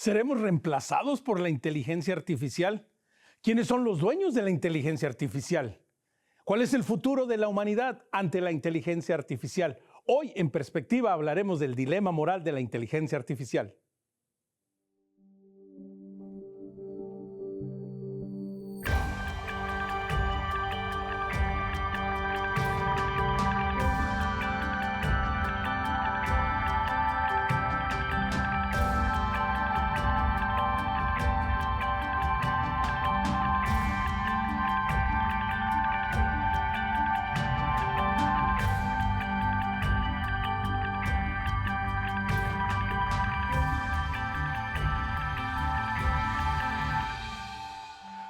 ¿Seremos reemplazados por la inteligencia artificial? ¿Quiénes son los dueños de la inteligencia artificial? ¿Cuál es el futuro de la humanidad ante la inteligencia artificial? Hoy, en Perspectiva, hablaremos del dilema moral de la inteligencia artificial.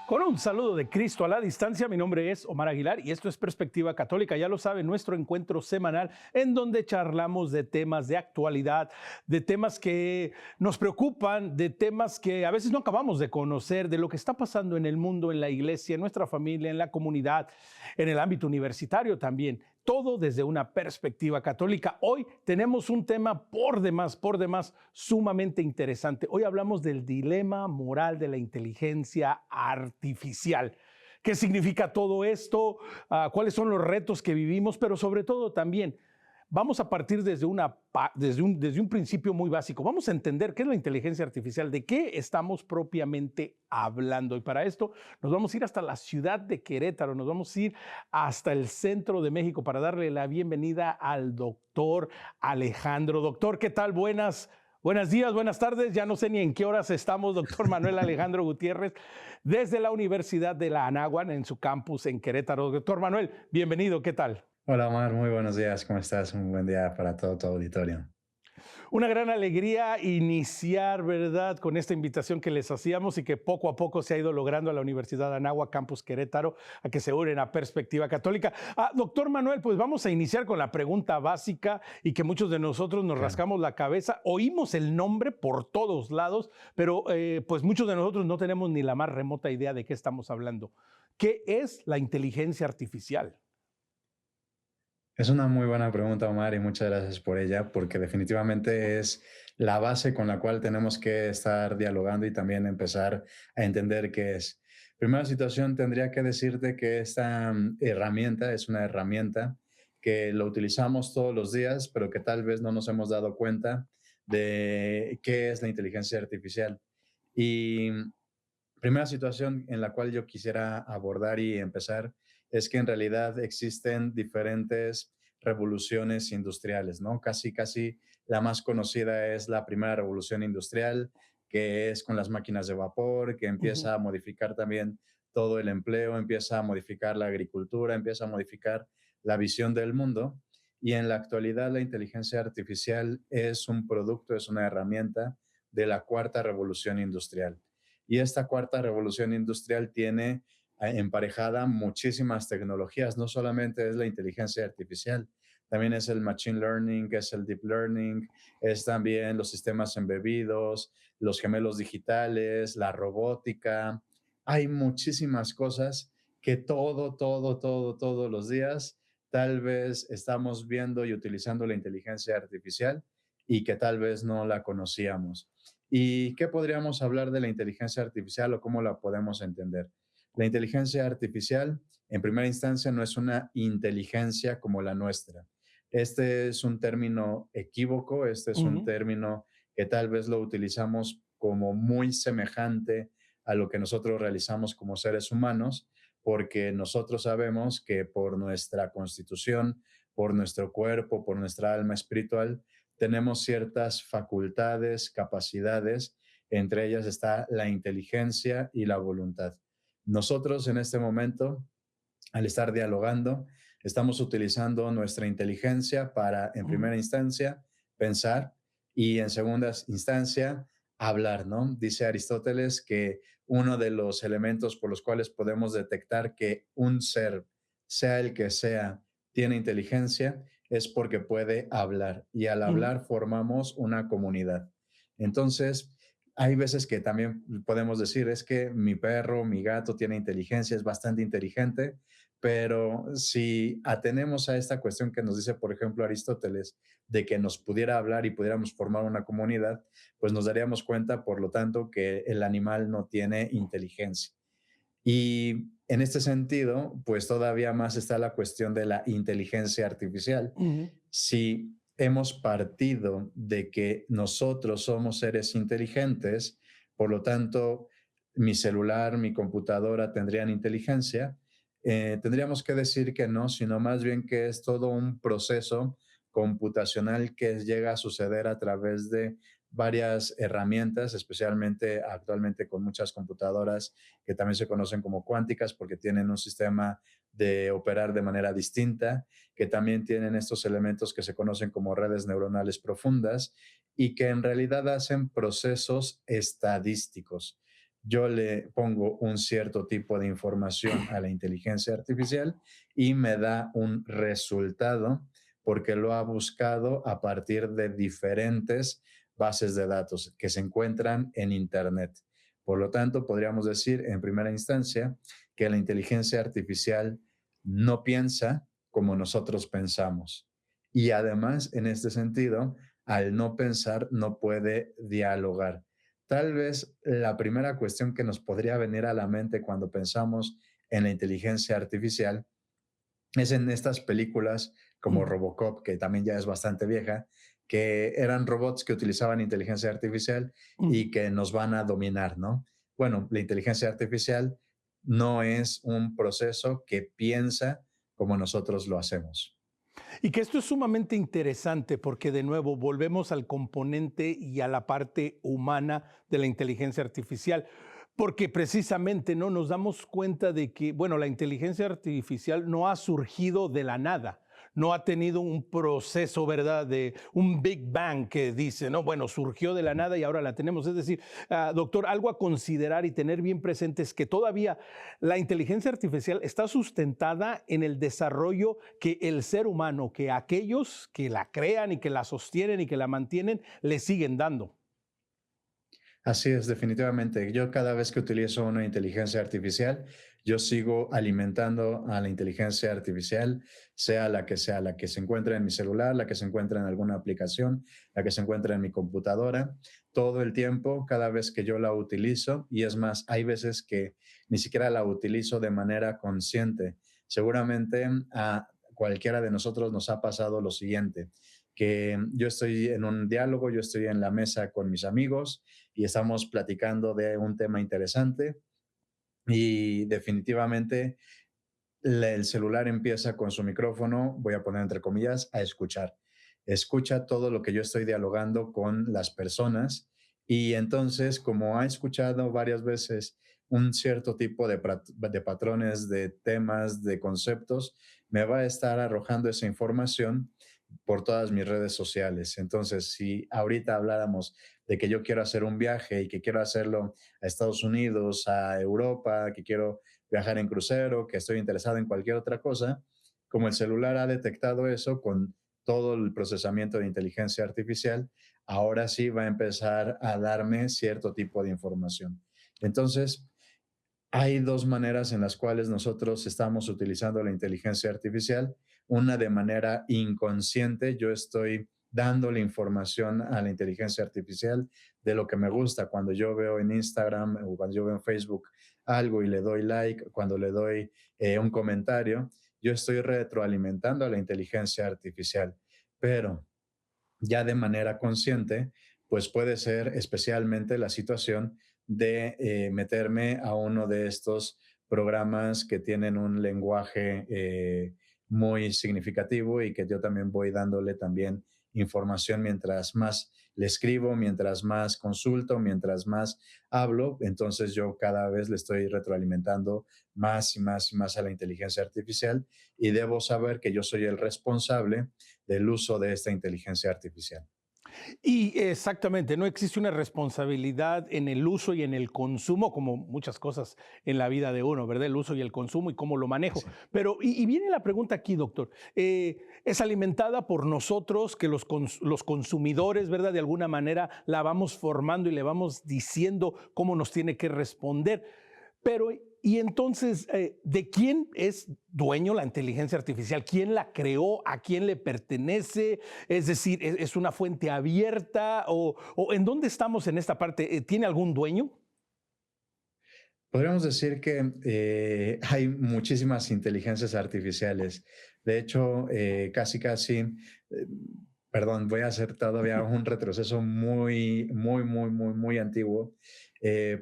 Con un saludo de Cristo a la distancia, mi nombre es Omar Aguilar y esto es Perspectiva Católica. Ya lo saben, nuestro encuentro semanal en donde charlamos de temas de actualidad, de temas que nos preocupan, de temas que a veces no acabamos de conocer, de lo que está pasando en el mundo, en la iglesia, en nuestra familia, en la comunidad, en el ámbito universitario también. Todo desde una perspectiva católica. Hoy tenemos un tema por demás sumamente interesante. Hoy hablamos del dilema moral de la inteligencia artificial. ¿Qué significa todo esto? ¿Cuáles son los retos que vivimos? Pero sobre todo también vamos a partir desde un principio muy básico. Vamos a entender qué es la inteligencia artificial, de qué estamos propiamente hablando. Y para esto nos vamos a ir hasta la ciudad de Querétaro, nos vamos a ir hasta el centro de México para darle la bienvenida al doctor Alejandro. Doctor, ¿qué tal? Buenos días, buenas tardes. Ya no sé ni en qué horas estamos, doctor Manuel Alejandro Gutiérrez, desde la Universidad de la Anáhuac, en su campus en Querétaro. Doctor Manuel, bienvenido, ¿qué tal? Hola Omar, muy buenos días, ¿cómo estás? Un buen día para todo tu auditorio. Una gran alegría iniciar, ¿verdad?, con esta invitación que les hacíamos y que poco a poco se ha ido logrando a la Universidad de Anáhuac, Campus Querétaro, a que se unen a Perspectiva Católica. Doctor Manuel, pues vamos a iniciar con la pregunta básica y que muchos de nosotros nos rascamos la cabeza. Oímos el nombre por todos lados, pero pues muchos de nosotros no tenemos ni la más remota idea de qué estamos hablando. ¿Qué es la inteligencia artificial? Es una muy buena pregunta, Omar, y muchas gracias por ella, porque definitivamente es la base con la cual tenemos que estar dialogando y también empezar a entender qué es. Primera situación, tendría que decirte que esta herramienta es una herramienta que lo utilizamos todos los días, pero que tal vez no nos hemos dado cuenta de qué es la inteligencia artificial. Y primera situación en la cual yo quisiera abordar y empezar es que en realidad existen diferentes revoluciones industriales, ¿no? Casi la más conocida es la primera revolución industrial, que es con las máquinas de vapor, que Ujú. empieza a modificar también todo el empleo, empieza a modificar la agricultura, empieza a modificar la visión del mundo. Y en la actualidad la inteligencia artificial es un producto, es una herramienta de la cuarta revolución industrial. Y esta cuarta revolución industrial tiene emparejada muchísimas tecnologías. No solamente es la inteligencia artificial, también es el machine learning, es el deep learning, es también los sistemas embebidos, los gemelos digitales, la robótica. Hay muchísimas cosas que todos los días tal vez estamos viendo y utilizando la inteligencia artificial y que tal vez no la conocíamos. ¿Y qué podríamos hablar de la inteligencia artificial o cómo la podemos entender? La inteligencia artificial, en primera instancia, no es una inteligencia como la nuestra. Este es un término equívoco, este es un Ujú. término que tal vez lo utilizamos como muy semejante a lo que nosotros realizamos como seres humanos, porque nosotros sabemos que por nuestra constitución, por nuestro cuerpo, por nuestra alma espiritual, tenemos ciertas facultades, capacidades, entre ellas está la inteligencia y la voluntad. Nosotros en este momento, al estar dialogando, estamos utilizando nuestra inteligencia para, en Ujú. primera instancia, pensar y en segunda instancia, hablar, ¿no? Dice Aristóteles que uno de los elementos por los cuales podemos detectar que un ser, sea el que sea, tiene inteligencia, es porque puede hablar y al Ujú. hablar formamos una comunidad. Entonces, hay veces que también podemos decir, es que mi perro, mi gato tiene inteligencia, es bastante inteligente, Pero si atenemos a esta cuestión que nos dice, por ejemplo, Aristóteles, de que nos pudiera hablar y pudiéramos formar una comunidad, pues nos daríamos cuenta, por lo tanto, que el animal no tiene inteligencia. Y en este sentido, pues todavía más está la cuestión de la inteligencia artificial. Ujú. Si hemos partido de que nosotros somos seres inteligentes, por lo tanto, mi celular, mi computadora tendrían inteligencia, tendríamos que decir que no, sino más bien que es todo un proceso computacional que llega a suceder a través de varias herramientas, especialmente actualmente con muchas computadoras que también se conocen como cuánticas porque tienen un sistema de operar de manera distinta, que también tienen estos elementos que se conocen como redes neuronales profundas y que en realidad hacen procesos estadísticos. Yo le pongo un cierto tipo de información a la inteligencia artificial y me da un resultado porque lo ha buscado a partir de diferentes bases de datos que se encuentran en Internet. Por lo tanto, podríamos decir en primera instancia que la inteligencia artificial no piensa como nosotros pensamos. Y además, en este sentido, al no pensar, no puede dialogar. Tal vez la primera cuestión que nos podría venir a la mente cuando pensamos en la inteligencia artificial es en estas películas como Ujú. Robocop, que también ya es bastante vieja, que eran robots que utilizaban inteligencia artificial Ujú. y que nos van a dominar, ¿no? Bueno, la inteligencia artificial no es un proceso que piensa como nosotros lo hacemos. Y que esto es sumamente interesante porque de nuevo volvemos al componente y a la parte humana de la inteligencia artificial, porque precisamente no nos damos cuenta de que, bueno, la inteligencia artificial no ha surgido de la nada. No ha tenido un proceso, ¿verdad? De un Big Bang que dice, no, bueno, surgió de la nada y ahora la tenemos. Es decir, doctor, algo a considerar y tener bien presente es que todavía la inteligencia artificial está sustentada en el desarrollo que el ser humano, que aquellos que la crean y que la sostienen y que la mantienen, le siguen dando. Así es, definitivamente. Yo cada vez que utilizo una inteligencia artificial, yo sigo alimentando a la inteligencia artificial, sea la que se encuentra en mi celular, la que se encuentra en alguna aplicación, la que se encuentra en mi computadora, todo el tiempo, cada vez que yo la utilizo. Y es más, hay veces que ni siquiera la utilizo de manera consciente. Seguramente a cualquiera de nosotros nos ha pasado lo siguiente, que yo estoy en un diálogo, yo estoy en la mesa con mis amigos y estamos platicando de un tema interesante y definitivamente el celular empieza con su micrófono, voy a poner entre comillas, a escuchar. Escucha todo lo que yo estoy dialogando con las personas y entonces, como ha escuchado varias veces un cierto tipo de patrones, de temas, de conceptos, me va a estar arrojando esa información por todas mis redes sociales. Entonces, si ahorita habláramos de que yo quiero hacer un viaje y que quiero hacerlo a Estados Unidos, a Europa, que quiero viajar en crucero, que estoy interesado en cualquier otra cosa, como el celular ha detectado eso con todo el procesamiento de inteligencia artificial, ahora sí va a empezar a darme cierto tipo de información. Entonces, hay dos maneras en las cuales nosotros estamos utilizando la inteligencia artificial. Una de manera inconsciente, yo estoy dando la información a la inteligencia artificial de lo que me gusta. Cuando yo veo en Instagram o cuando yo veo en Facebook algo y le doy like, cuando le doy un comentario, yo estoy retroalimentando a la inteligencia artificial. Pero ya de manera consciente, pues puede ser especialmente la situación de meterme a uno de estos programas que tienen un lenguaje muy significativo y que yo también voy dándole también información mientras más le escribo, mientras más consulto, mientras más hablo, entonces yo cada vez le estoy retroalimentando más y más y más a la inteligencia artificial y debo saber que yo soy el responsable del uso de esta inteligencia artificial. Y exactamente, no existe una responsabilidad en el uso y en el consumo, como muchas cosas en la vida de uno, ¿verdad? El uso y el consumo y cómo lo manejo. Así. Pero, y viene la pregunta aquí, doctor. ¿Es alimentada por nosotros, que los consumidores, ¿verdad? De alguna manera la vamos formando y le vamos diciendo cómo nos tiene que responder? Pero, y entonces, ¿de quién es dueño la inteligencia artificial? ¿Quién la creó? ¿A quién le pertenece? Es decir, ¿es una fuente abierta? ¿O en dónde estamos en esta parte? ¿Tiene algún dueño? Podríamos decir que hay muchísimas inteligencias artificiales. De hecho, perdón, voy a hacer todavía un retroceso muy antiguo,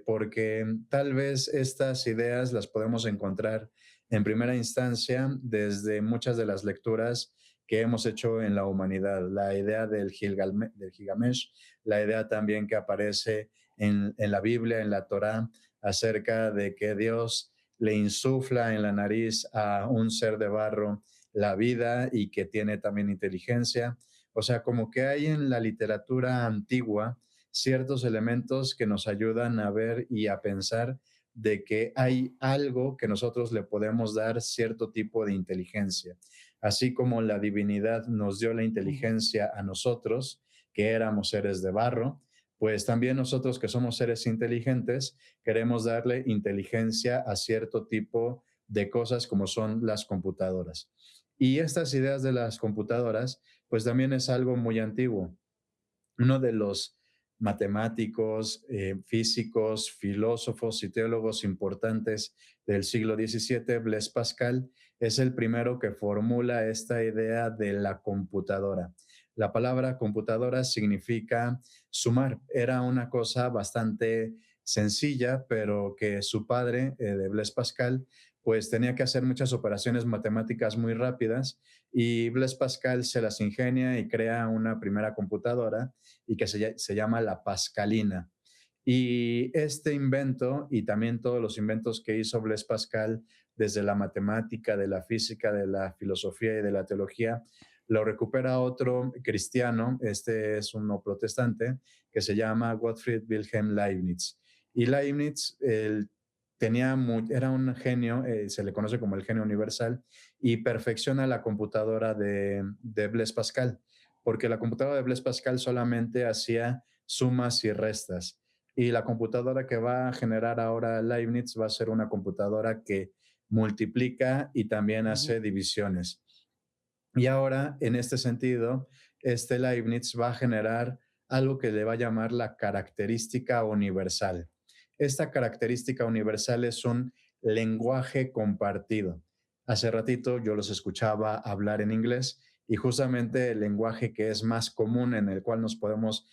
porque tal vez estas ideas las podemos encontrar en primera instancia desde muchas de las lecturas que hemos hecho en la humanidad. La idea del Gilgamesh, la idea también que aparece en la Biblia, en la Torá, acerca de que Dios le insufla en la nariz a un ser de barro la vida y que tiene también inteligencia. O sea, como que hay en la literatura antigua ciertos elementos que nos ayudan a ver y a pensar de que hay algo que nosotros le podemos dar cierto tipo de inteligencia. Así como la divinidad nos dio la Ujú. inteligencia a nosotros, que éramos seres de barro, pues también nosotros que somos seres inteligentes queremos darle inteligencia a cierto tipo de cosas como son las computadoras. Y estas ideas de las computadoras, pues también es algo muy antiguo. Uno de los matemáticos, físicos, filósofos y teólogos importantes del siglo XVII, Blaise Pascal, es el primero que formula esta idea de la computadora. La palabra computadora significa sumar. Era una cosa bastante sencilla, pero que su padre, de Blaise Pascal, pues tenía que hacer muchas operaciones matemáticas muy rápidas y Blaise Pascal se las ingenia y crea una primera computadora y que se llama la Pascalina. Y este invento y también todos los inventos que hizo Blaise Pascal desde la matemática, de la física, de la filosofía y de la teología, lo recupera otro cristiano, este es uno protestante, que se llama Gottfried Wilhelm Leibniz. Y Leibniz era un genio, se le conoce como el genio universal, y perfecciona la computadora de Blaise Pascal, porque la computadora de Blaise Pascal solamente hacía sumas y restas. Y la computadora que va a generar ahora Leibniz va a ser una computadora que multiplica y también Ujú. hace divisiones. Y ahora, en este sentido, este Leibniz va a generar algo que le va a llamar la característica universal. Esta característica universal es un lenguaje compartido. Hace ratito yo los escuchaba hablar en inglés y justamente el lenguaje que es más común en el cual nos podemos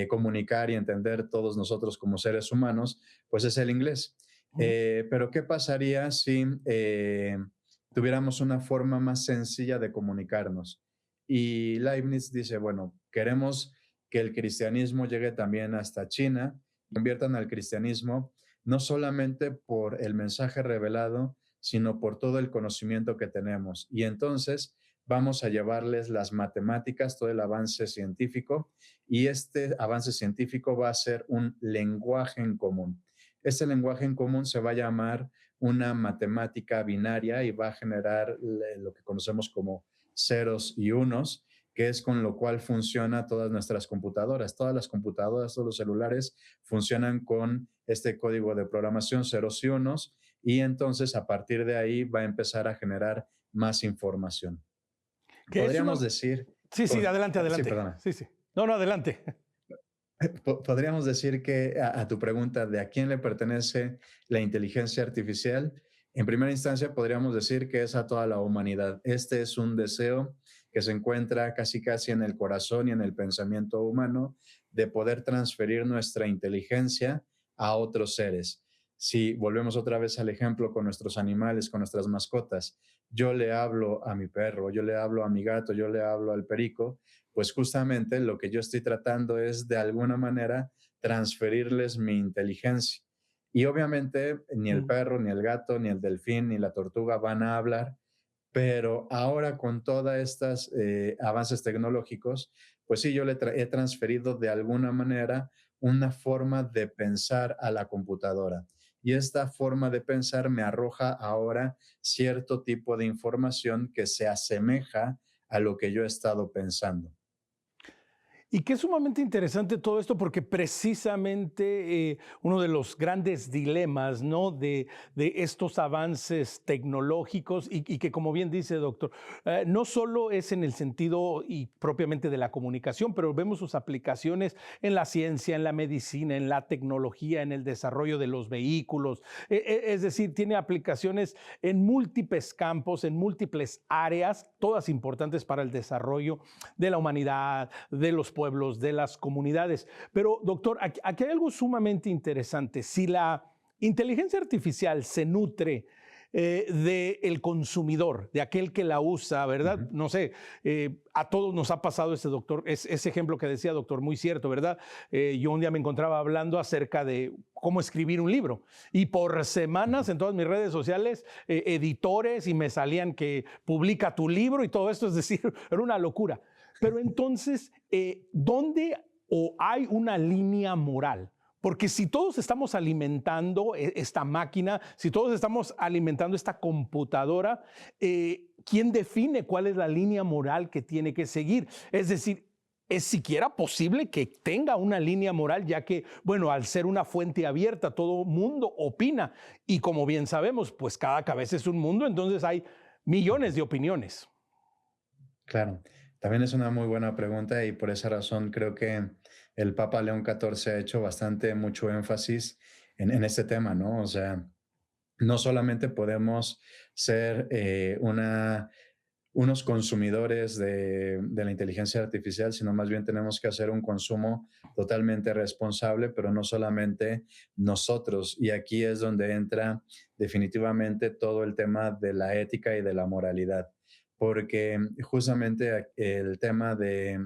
comunicar y entender todos nosotros como seres humanos, pues es el inglés. Ujú. Pero ¿qué pasaría si tuviéramos una forma más sencilla de comunicarnos? Y Leibniz dice, bueno, queremos que el cristianismo llegue también hasta China, conviertan al cristianismo no solamente por el mensaje revelado, sino por todo el conocimiento que tenemos. Y entonces vamos a llevarles las matemáticas, todo el avance científico, y este avance científico va a ser un lenguaje en común. Este lenguaje en común se va a llamar una matemática binaria y va a generar lo que conocemos como ceros y unos, que es con lo cual funciona todas nuestras computadoras. Todas las computadoras, todos los celulares funcionan con este código de programación ceros y unos y entonces a partir de ahí va a empezar a generar más información. Que es una... Podríamos decir, Sí, sí, adelante, sí, adelante. perdona, Sí, sí. No, no, adelante. podríamos decir que a tu pregunta de a quién le pertenece la inteligencia artificial, en primera instancia podríamos decir que es a toda la humanidad. Este es un deseo que se encuentra casi en el corazón y en el pensamiento humano de poder transferir nuestra inteligencia a otros seres. Si volvemos otra vez al ejemplo con nuestros animales, con nuestras mascotas, yo le hablo a mi perro, yo le hablo a mi gato, yo le hablo al perico, pues justamente lo que yo estoy tratando es de alguna manera transferirles mi inteligencia. Y obviamente ni el Mm. perro, ni el gato, ni el delfín, ni la tortuga van a hablar, pero ahora con todos estos avances tecnológicos, pues sí, yo he transferido de alguna manera una forma de pensar a la computadora. Y esta forma de pensar me arroja ahora cierto tipo de información que se asemeja a lo que yo he estado pensando. Y que es sumamente interesante todo esto porque precisamente uno de los grandes dilemas, ¿no? De estos avances tecnológicos y que como bien dice doctor, no solo es en el sentido y propiamente de la comunicación, pero vemos sus aplicaciones en la ciencia, en la medicina, en la tecnología, en el desarrollo de los vehículos. Es decir, tiene aplicaciones en múltiples campos, en múltiples áreas, todas importantes para el desarrollo de la humanidad, de los pueblos, de las comunidades. Pero, doctor, aquí hay algo sumamente interesante. Si la inteligencia artificial se nutre del consumidor, de aquel que la usa, ¿verdad? Ujú. No sé, a todos nos ha pasado ese doctor, ese ejemplo que decía doctor, muy cierto, ¿verdad? Yo un día me encontraba hablando acerca de cómo escribir un libro y por Ujú. semanas en todas mis redes sociales, editores y me salían que publica tu libro y todo esto, es decir, era una locura. Pero entonces, ¿dónde o hay una línea moral? Porque si todos estamos alimentando esta máquina, si todos estamos alimentando esta computadora, ¿quién define cuál es la línea moral que tiene que seguir? Es decir, ¿es siquiera posible que tenga una línea moral, ya que, bueno, al ser una fuente abierta, todo mundo opina? Y como bien sabemos, pues cada cabeza es un mundo, entonces hay millones de opiniones. Claro, también es una muy buena pregunta y por esa razón creo que el Papa León XIV ha hecho bastante mucho énfasis en este tema, ¿no? O sea, no solamente podemos ser unos consumidores de la inteligencia artificial, sino más bien tenemos que hacer un consumo totalmente responsable, pero no solamente nosotros. Y aquí es donde entra definitivamente todo el tema de la ética y de la moralidad, porque justamente el tema de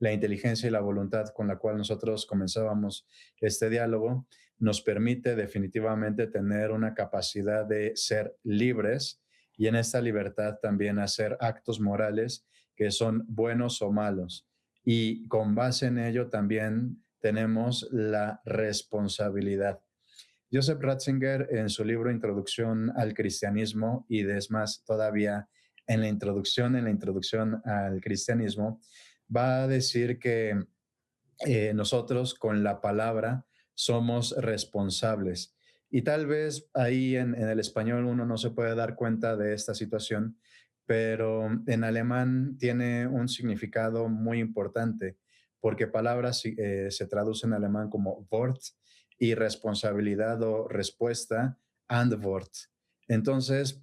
la inteligencia y la voluntad con la cual nosotros comenzábamos este diálogo nos permite definitivamente tener una capacidad de ser libres y en esta libertad también hacer actos morales que son buenos o malos. Y con base en ello también tenemos la responsabilidad. Joseph Ratzinger, en su libro Introducción al Cristianismo, y es más, todavía en la introducción al cristianismo, va a decir que nosotros con la palabra somos responsables. Y tal vez ahí en el español uno no se puede dar cuenta de esta situación, pero en alemán tiene un significado muy importante, porque palabras se traduce en alemán como Wort y responsabilidad o respuesta, Antwort. Entonces,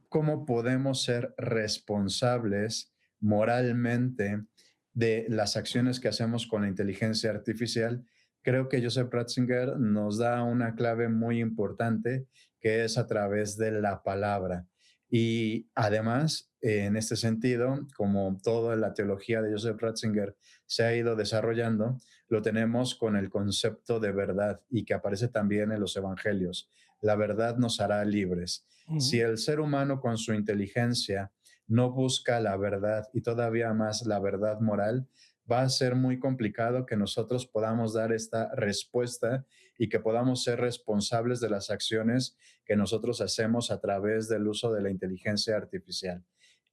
¿cómo podemos ser responsables moralmente de las acciones que hacemos con la inteligencia artificial? Creo que Joseph Ratzinger nos da una clave muy importante que es a través de la palabra. Y además, en este sentido, como toda la teología de Joseph Ratzinger se ha ido desarrollando, lo tenemos con el concepto de verdad y que aparece también en los evangelios. La verdad nos hará libres. Si Ujú. el ser humano con su inteligencia no busca la verdad y todavía más la verdad moral, va a ser muy complicado que nosotros podamos dar esta respuesta y que podamos ser responsables de las acciones que nosotros hacemos a través del uso de la inteligencia artificial.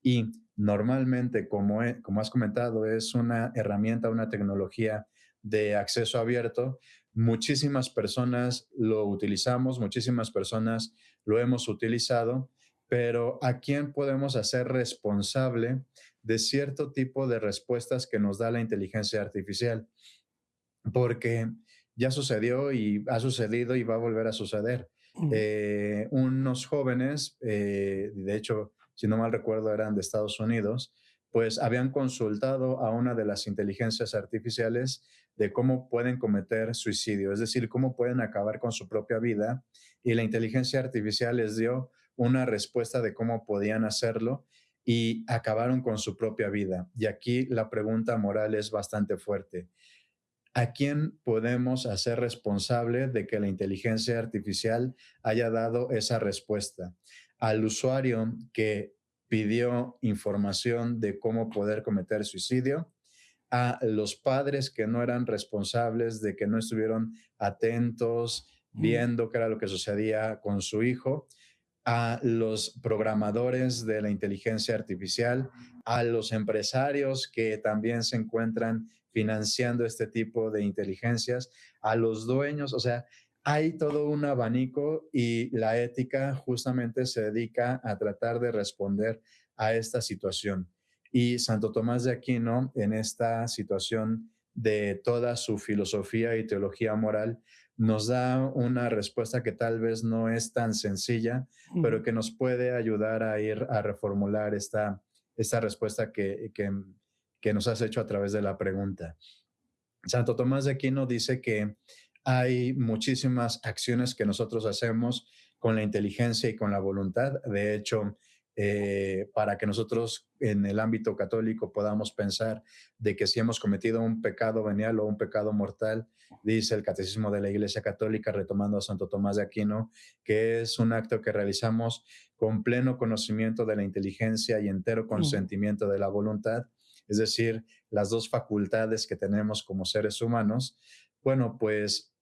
Y normalmente, como has comentado, es una herramienta, una tecnología de acceso abierto. Muchísimas personas lo utilizamos, muchísimas personas lo hemos utilizado, pero ¿a quién podemos hacer responsable de cierto tipo de respuestas que nos da la inteligencia artificial? Porque ya sucedió y ha sucedido y va a volver a suceder. Ujú. Unos jóvenes, de hecho, si no mal recuerdo, eran de Estados Unidos, pues habían consultado a una de las inteligencias artificiales de cómo pueden cometer suicidio, es decir, cómo pueden acabar con su propia vida, y la inteligencia artificial les dio una respuesta de cómo podían hacerlo y acabaron con su propia vida. Y aquí la pregunta moral es bastante fuerte. ¿A quién podemos hacer responsable de que la inteligencia artificial haya dado esa respuesta? ¿Al usuario que pidió información de cómo poder cometer suicidio? ¿A los padres que no eran responsables, de que no estuvieron atentos, Ujú. viendo qué era lo que sucedía con su hijo? ¿A los programadores de la inteligencia artificial? ¿A los empresarios que también se encuentran financiando este tipo de inteligencias, a los dueños, o sea, hay todo un abanico y la ética justamente se dedica a tratar de responder a esta situación. Y Santo Tomás de Aquino, en esta situación de toda su filosofía y teología moral, nos da una respuesta que tal vez no es tan sencilla, pero Ujú, que nos puede ayudar a ir a reformular esta respuesta que nos has hecho a través de la pregunta. Santo Tomás de Aquino dice que hay muchísimas acciones que nosotros hacemos con la inteligencia y con la voluntad. De hecho, para que nosotros en el ámbito católico podamos pensar de que si hemos cometido un pecado venial o un pecado mortal, dice el Catecismo de la Iglesia Católica, retomando a Santo Tomás de Aquino, que es un acto que realizamos con pleno conocimiento de la inteligencia y entero ujú, consentimiento de la voluntad, es decir, las dos facultades que tenemos como seres humanos. Bueno, pues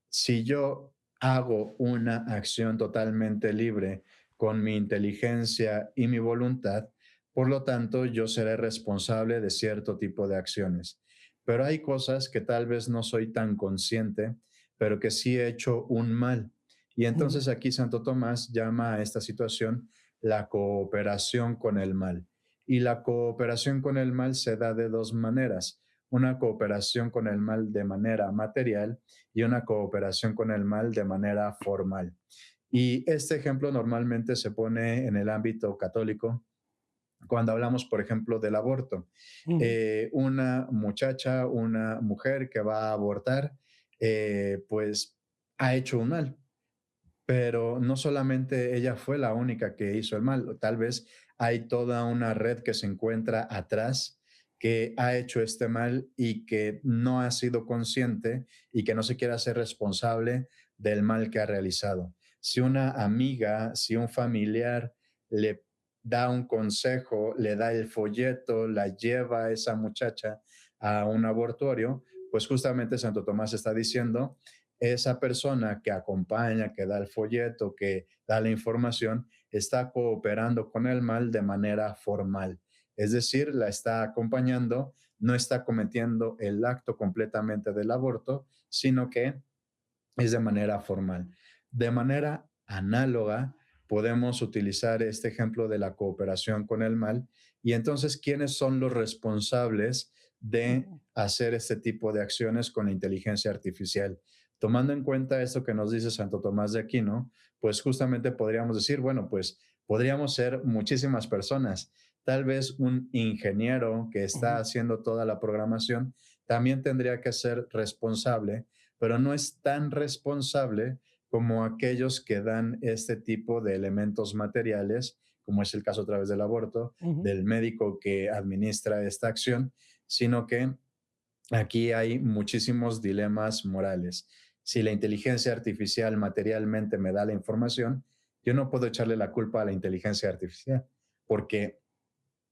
si yo hago una acción totalmente libre con mi inteligencia y mi voluntad, por lo tanto, yo seré responsable de cierto tipo de acciones. Pero hay cosas que tal vez no soy tan consciente, pero que sí he hecho un mal. Y ujú, entonces aquí Santo Tomás llama a esta situación la cooperación con el mal. Y la cooperación con el mal se da de dos maneras. Una cooperación con el mal de manera material y una cooperación con el mal de manera formal. Y este ejemplo normalmente se pone en el ámbito católico cuando hablamos, por ejemplo, del aborto. ujú, Una muchacha, una mujer que va a abortar, pues ha hecho un mal, pero no solamente ella fue la única que hizo el mal, tal vez hay toda una red que se encuentra atrás que ha hecho este mal y que no ha sido consciente y que no se quiere hacer responsable del mal que ha realizado. Si una amiga, si un familiar le da un consejo, le da el folleto, la lleva a esa muchacha a un abortorio, pues justamente Santo Tomás está diciendo esa persona que acompaña, que da el folleto, que da la información, está cooperando con el mal de manera formal. Es decir, la está acompañando, no está cometiendo el acto completamente del aborto, sino que es de manera formal. De manera análoga, podemos utilizar este ejemplo de la cooperación con el mal y entonces, ¿quiénes son los responsables de ujú. hacer este tipo de acciones con la inteligencia artificial? Tomando en cuenta esto que nos dice Santo Tomás de Aquino, pues justamente podríamos decir, bueno, pues podríamos ser muchísimas personas. Tal vez un ingeniero que está Ujú. haciendo toda la programación también tendría que ser responsable, pero no es tan responsable como aquellos que dan este tipo de elementos materiales, como es el caso a través del aborto, Ujú. del médico que administra esta acción, sino que aquí hay muchísimos dilemas morales. Si la inteligencia artificial materialmente me da la información, yo no puedo echarle la culpa a la inteligencia artificial, porque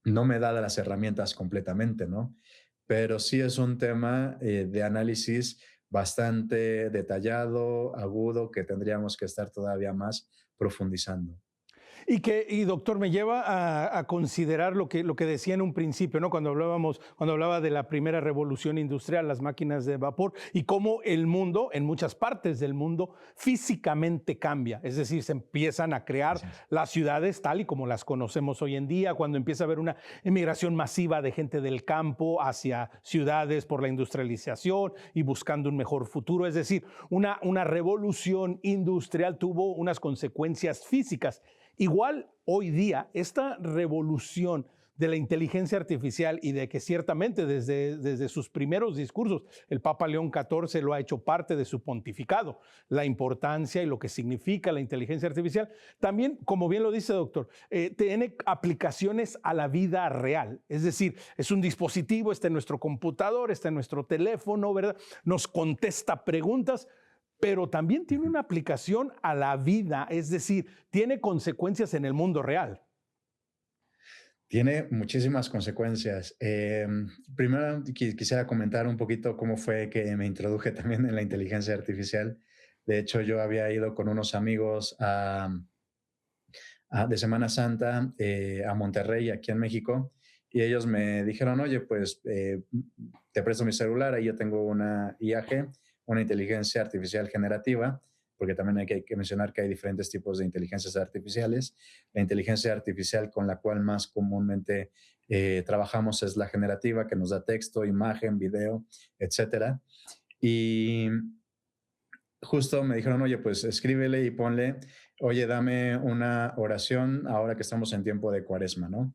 no me da las herramientas completamente, ¿no? Pero sí es un tema de análisis bastante detallado, agudo, que tendríamos que estar todavía más profundizando. Y doctor, me lleva a considerar lo que decía en un principio, ¿no? Cuando hablaba de la primera revolución industrial, las máquinas de vapor, y cómo el mundo, en muchas partes del mundo, físicamente cambia. Es decir, se empiezan a crear Así es. las ciudades tal y como las conocemos hoy en día, cuando empieza a haber una emigración masiva de gente del campo hacia ciudades por la industrialización y buscando un mejor futuro. Es decir, una revolución industrial tuvo unas consecuencias físicas. Igual hoy día, esta revolución de la inteligencia artificial y de que ciertamente desde sus primeros discursos el Papa León XIV lo ha hecho parte de su pontificado, la importancia y lo que significa la inteligencia artificial, también, como bien lo dice doctor, tiene aplicaciones a la vida real, es decir, es un dispositivo, está en nuestro computador, está en nuestro teléfono, ¿verdad? Nos contesta preguntas, pero también tiene Ujú. una aplicación a la vida, es decir, tiene consecuencias en el mundo real. Tiene muchísimas consecuencias. Primero quisiera comentar un poquito cómo fue que me introduje también en la inteligencia artificial. De hecho, yo había ido con unos amigos de Semana Santa a Monterrey, aquí en México, y ellos me dijeron, oye, pues te presto mi celular, ahí yo tengo una IAG, una inteligencia artificial generativa, porque también hay que mencionar que hay diferentes tipos de inteligencias artificiales. La inteligencia artificial con la cual más comúnmente trabajamos es la generativa, que nos da texto, imagen, video, etcétera. Y justo me dijeron, oye, pues escríbele y ponle, oye, dame una oración ahora que estamos en tiempo de cuaresma, ¿no?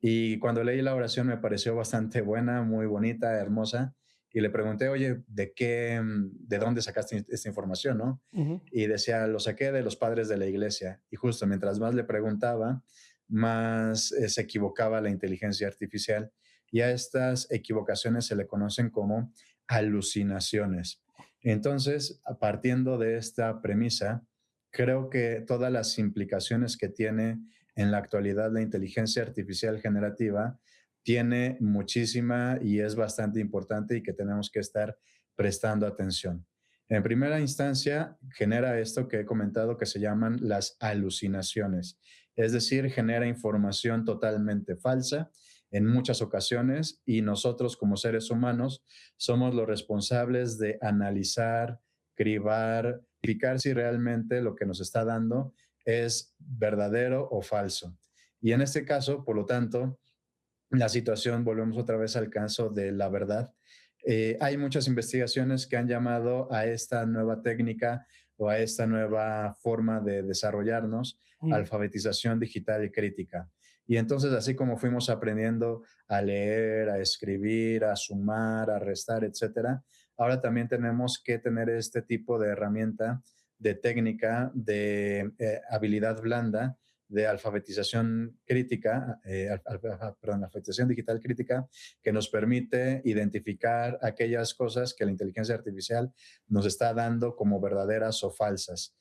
Y cuando leí la oración me pareció bastante buena, muy bonita, hermosa, y le pregunté, oye, ¿de dónde sacaste esta información, no? Ujú. Y decía, lo saqué de los padres de la iglesia. Y justo mientras más le preguntaba, más se equivocaba la inteligencia artificial. Y a estas equivocaciones se le conocen como alucinaciones. Entonces, partiendo de esta premisa, creo que todas las implicaciones que tiene en la actualidad la inteligencia artificial generativa tiene muchísima y es bastante importante y que tenemos que estar prestando atención. En primera instancia, genera esto que he comentado que se llaman las alucinaciones, es decir, genera información totalmente falsa en muchas ocasiones y nosotros como seres humanos somos los responsables de analizar, cribar, verificar si realmente lo que nos está dando es verdadero o falso. Y en este caso, por lo tanto, la situación, volvemos otra vez al caso de la verdad. Hay muchas investigaciones que han llamado a esta nueva técnica o a esta nueva forma de desarrollarnos Mm. alfabetización digital y crítica. Y entonces, así como fuimos aprendiendo a leer, a escribir, a sumar, a restar, etcétera, ahora también tenemos que tener este tipo de herramienta, de técnica, de habilidad blanda, de alfabetización crítica, perdón, alfabetización digital crítica, que nos permite identificar aquellas cosas que la inteligencia artificial nos está dando como verdaderas o falsas.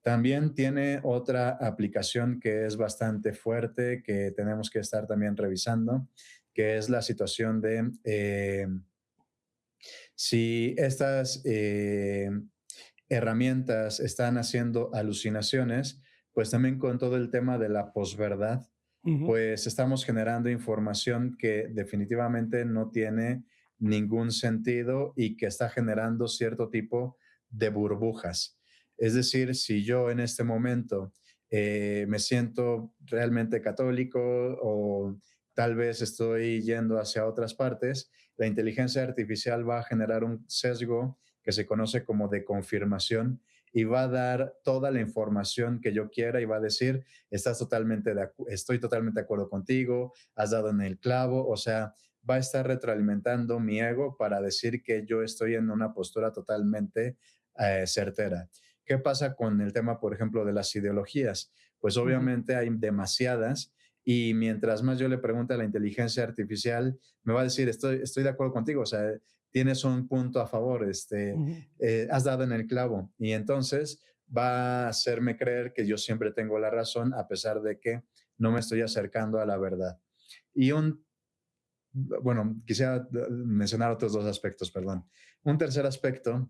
También tiene otra aplicación que es bastante fuerte, que tenemos que estar también revisando, que es la situación de si estas herramientas están haciendo alucinaciones, pues también con todo el tema de la posverdad, Ujú. pues estamos generando información que definitivamente no tiene ningún sentido y que está generando cierto tipo de burbujas. Es decir, si yo en este momento me siento realmente católico o tal vez estoy yendo hacia otras partes, la inteligencia artificial va a generar un sesgo que se conoce como de confirmación y va a dar toda la información que yo quiera y va a decir, estoy totalmente de acuerdo contigo, has dado en el clavo, o sea, va a estar retroalimentando mi ego para decir que yo estoy en una postura totalmente certera. ¿Qué pasa con el tema, por ejemplo, de las ideologías? Pues Ujú. obviamente hay demasiadas y mientras más yo le pregunte a la inteligencia artificial, me va a decir, estoy de acuerdo contigo, o sea, tienes un punto a favor, Ujú. has dado en el clavo. Y entonces va a hacerme creer que yo siempre tengo la razón, a pesar de que no me estoy acercando a la verdad. Y bueno, quisiera mencionar otros dos aspectos, perdón. Un tercer aspecto,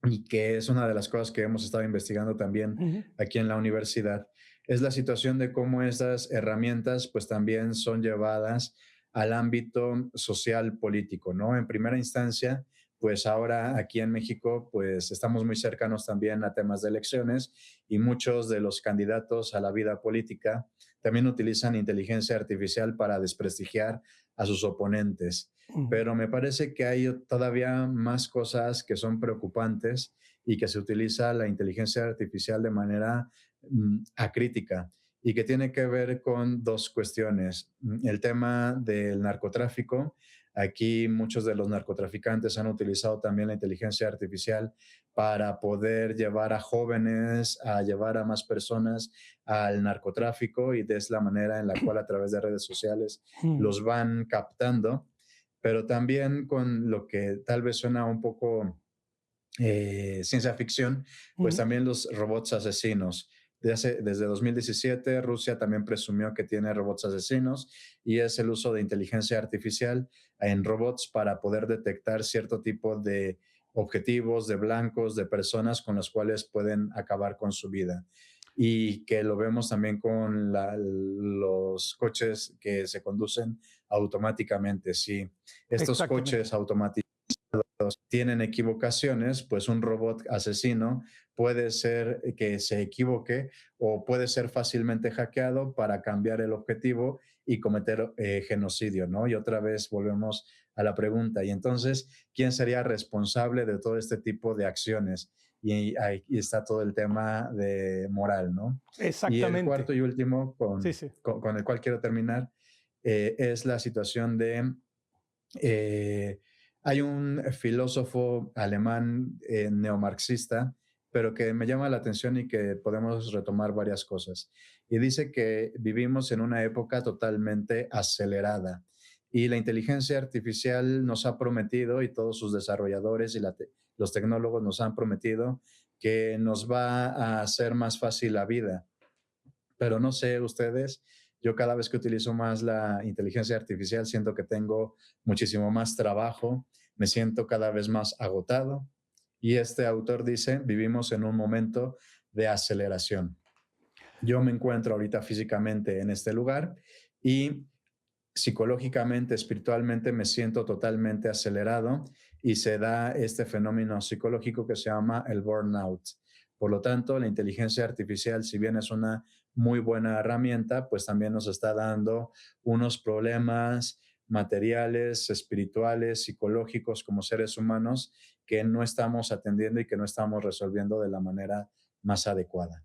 y que es una de las cosas que hemos estado investigando también Ujú. aquí en la universidad, es la situación de cómo estas herramientas pues también son llevadas al ámbito social político, ¿no? En primera instancia, pues ahora aquí en México pues estamos muy cercanos también a temas de elecciones y muchos de los candidatos a la vida política también utilizan inteligencia artificial para desprestigiar a sus oponentes, Ujú. pero me parece que hay todavía más cosas que son preocupantes y que se utiliza la inteligencia artificial de manera acrítica y que tiene que ver con dos cuestiones. El tema del narcotráfico. Aquí muchos de los narcotraficantes han utilizado también la inteligencia artificial para poder llevar a jóvenes, a llevar a más personas al narcotráfico y es la manera en la cual a través de redes sociales Mm. los van captando, pero también con lo que tal vez suena un poco ciencia ficción, pues Ujú. también los robots asesinos. Desde 2017, Rusia también presumió que tiene robots asesinos y es el uso de inteligencia artificial en robots para poder detectar cierto tipo de objetivos, de blancos, de personas con las cuales pueden acabar con su vida. y que lo vemos también con los coches que se conducen automáticamente. Si estos Exactamente. coches automatizados tienen equivocaciones, pues un robot asesino puede ser que se equivoque o puede ser fácilmente hackeado para cambiar el objetivo y cometer genocidio, ¿no? Y otra vez volvemos a la pregunta, y entonces, ¿quién sería responsable de todo este tipo de acciones? Y ahí está todo el tema de moral, ¿no? Y el Exactamente. cuarto y último, Sí, sí. con el cual quiero terminar, es la situación de eh, hay un filósofo alemán neomarxista, pero que me llama la atención y que podemos retomar varias cosas. Y dice que vivimos en una época totalmente acelerada y la inteligencia artificial nos ha prometido, y todos sus desarrolladores y los tecnólogos nos han prometido, que nos va a hacer más fácil la vida. Pero no sé ustedes, yo cada vez que utilizo más la inteligencia artificial siento que tengo muchísimo más trabajo, me siento cada vez más agotado y este autor dice, vivimos en un momento de aceleración. Yo me encuentro ahorita físicamente en este lugar y psicológicamente, espiritualmente me siento totalmente acelerado y se da este fenómeno psicológico que se llama el burnout. Por lo tanto, la inteligencia artificial, si bien es una muy buena herramienta, pues también nos está dando unos problemas materiales, espirituales, psicológicos como seres humanos que no estamos atendiendo y que no estamos resolviendo de la manera más adecuada.